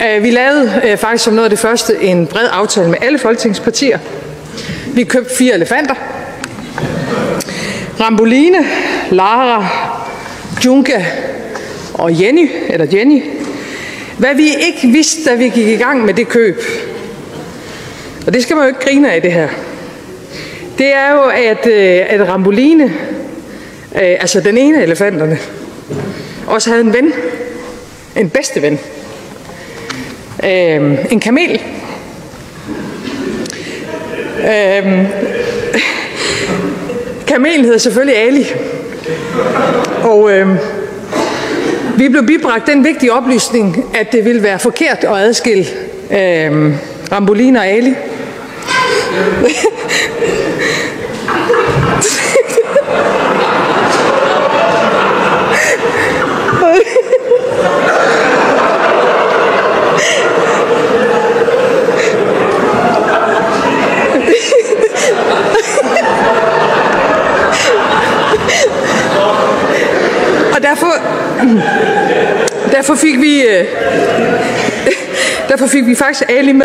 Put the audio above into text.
Vi lavede faktisk som noget af det første en bred aftale med alle folketingspartier. Vi købte 4 elefanter. Ramboline, Lara, Junka og Jenny. Hvad vi ikke vidste, da vi gik i gang med det køb, og det skal man jo ikke grine af det her, det er jo, at Ramboline, altså den ene af elefanterne, også havde en ven, en bedste ven, en kamel. Kamelen hedder selvfølgelig Ali, og vi blev bibragt den vigtige oplysning, at det ville være forkert at adskille Ramboline og Ali. Og derfor fik vi faktisk Ali med.